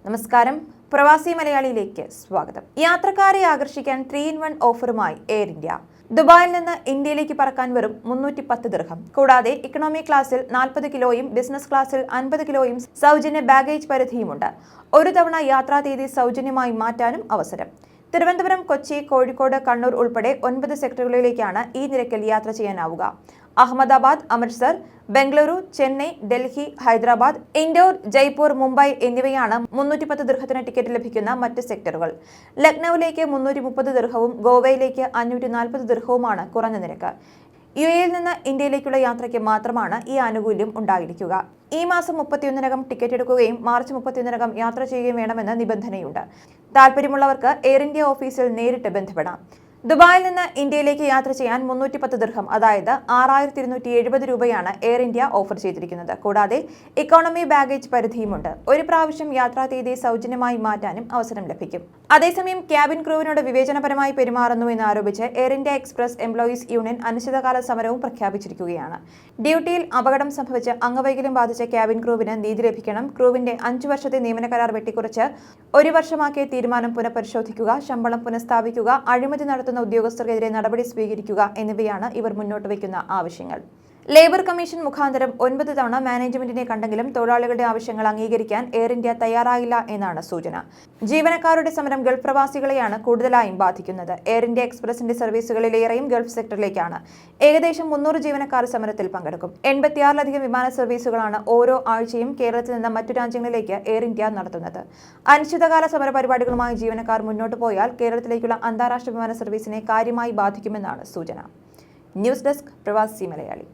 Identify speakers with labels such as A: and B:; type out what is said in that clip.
A: നമസ്കാരം, പ്രവാസി മലയാളിയിലേക്ക് സ്വാഗതം. യാത്രക്കാരെ ആകർഷിക്കാൻ 3-in-1 ഓഫറുമായി എയർ ഇന്ത്യ. ദുബായിൽ നിന്ന് ഇന്ത്യയിലേക്ക് പറക്കാൻ വെറും 310 ദിർഹം. കൂടാതെ ഇക്കണോമി ക്ലാസ്സിൽ 40 കിലോയും ബിസിനസ് ക്ലാസ്സിൽ 50 കിലോയും സൗജന്യ ബാഗേജ് പരിധിയുമുണ്ട്. ഒരു തവണ യാത്രാ തീയതി സൗജന്യമായി മാറ്റാനും അവസരം. തിരുവനന്തപുരം, കൊച്ചി, കോഴിക്കോട്, കണ്ണൂർ ഉൾപ്പെടെ 9 സെക്ടറുകളിലേക്കാണ് ഈ നിരക്കിൽ യാത്ര ചെയ്യാനാവുക. അഹമ്മദാബാദ്, അമൃത്സർ, ബംഗളൂരു, ചെന്നൈ, ഡൽഹി, ഹൈദരാബാദ്, ഇൻഡോർ, ജയ്പൂർ, മുംബൈ എന്നിവയാണ് 310 ദിർഹത്തിന് ടിക്കറ്റ് ലഭിക്കുന്ന മറ്റ് സെക്ടറുകൾ. ലക്നൌവിലേക്ക് 330 ദിർഹവും ഗോവയിലേക്ക് 540 ദിർഹവുമാണ് കുറഞ്ഞ നിരക്ക്. യുഎഇയിൽ നിന്ന് ഇന്ത്യയിലേക്കുള്ള യാത്രയ്ക്ക് മാത്രമാണ് ഈ ആനുകൂല്യം ഉണ്ടായിരിക്കുക. ഈ മാസം 31-നകം ടിക്കറ്റ് എടുക്കുകയും മാർച്ച് 31-നകം യാത്ര ചെയ്യുകയും വേണമെന്ന് നിബന്ധനയുണ്ട്. താൽപ്പര്യമുള്ളവർക്ക് എയർ ഇന്ത്യ ഓഫീസിൽ നേരിട്ട് ബന്ധപ്പെടാം. ദുബായിൽ നിന്ന് ഇന്ത്യയിലേക്ക് യാത്ര ചെയ്യാൻ 310 ദിർഹം, അതായത് 6270 രൂപയാണ് എയർ ഇന്ത്യ ഓഫർ ചെയ്തിരിക്കുന്നത്. കൂടാതെ ഇക്കോണമി ബാഗേജ് പരിധിയുമുണ്ട്. ഒരു പ്രാവശ്യം യാത്രാ തീയതി സൗജന്യമായി മാറ്റാനും അവസരം ലഭിക്കും. അതേസമയം ക്യാബിൻ ക്രൂവിനോട് വിവേചനപരമായി പെരുമാറുന്നു എന്നാരോപിച്ച് air India express employees union അനിശ്ചിതകാല സമരവും പ്രഖ്യാപിച്ചിരിക്കുകയാണ്. ഡ്യൂട്ടിയിൽ അപകടം സംഭവിച്ച് അംഗവൈകല്യം ബാധിച്ച ക്യാബിൻ ക്രൂവിന് നീതി ലഭിക്കണം. ക്രൂവിന്റെ 5 വർഷത്തെ നിയമന കരാർ വെട്ടിക്കുറച്ച് 1 വർഷമാക്കിയ തീരുമാനം പുനഃപരിശോധിക്കുക, ശമ്പളം പുനഃസ്ഥാപിക്കുക, അഴിമതി നടത്തുന്ന ഉദ്യോഗസ്ഥർക്കെതിരെ നടപടി സ്വീകരിക്കുക എന്നിവയാണ് ഇവർ മുന്നോട്ട് വയ്ക്കുന്ന ആവശ്യങ്ങൾ. ലേബർ കമ്മീഷൻ മുഖാന്തരം 9 തവണ മാനേജ്മെന്റിനെ കണ്ടെങ്കിലും തൊഴിലാളികളുടെ ആവശ്യങ്ങൾ അംഗീകരിക്കാൻ എയർ ഇന്ത്യ തയ്യാറായില്ല എന്നാണ് സൂചന. ജീവനക്കാരുടെ സമരം ഗൾഫ് പ്രവാസികളെയാണ് കൂടുതലായും ബാധിക്കുന്നത്. എയർ ഇന്ത്യ എക്സ്പ്രസിന്റെ സർവീസുകളിലേറെയും ഗൾഫ് സെക്ടറിലേക്കാണ്. ഏകദേശം 300 ജീവനക്കാർ സമരത്തിൽ പങ്കെടുക്കും. 86-ലധികം വിമാന സർവീസുകളാണ് ഓരോ ആഴ്ചയും കേരളത്തിൽ നിന്ന് മറ്റു രാജ്യങ്ങളിലേക്ക് എയർ ഇന്ത്യ നടത്തുന്നത്. അനിശ്ചിതകാല സമര പരിപാടികളുമായി ജീവനക്കാർ മുന്നോട്ട് പോയാൽ കേരളത്തിലേക്കുള്ള അന്താരാഷ്ട്ര വിമാന സർവീസിനെ കാര്യമായി ബാധിക്കുമെന്നാണ് സൂചന. ന്യൂസ് ഡെസ്ക്, പ്രവാസി മലയാളി.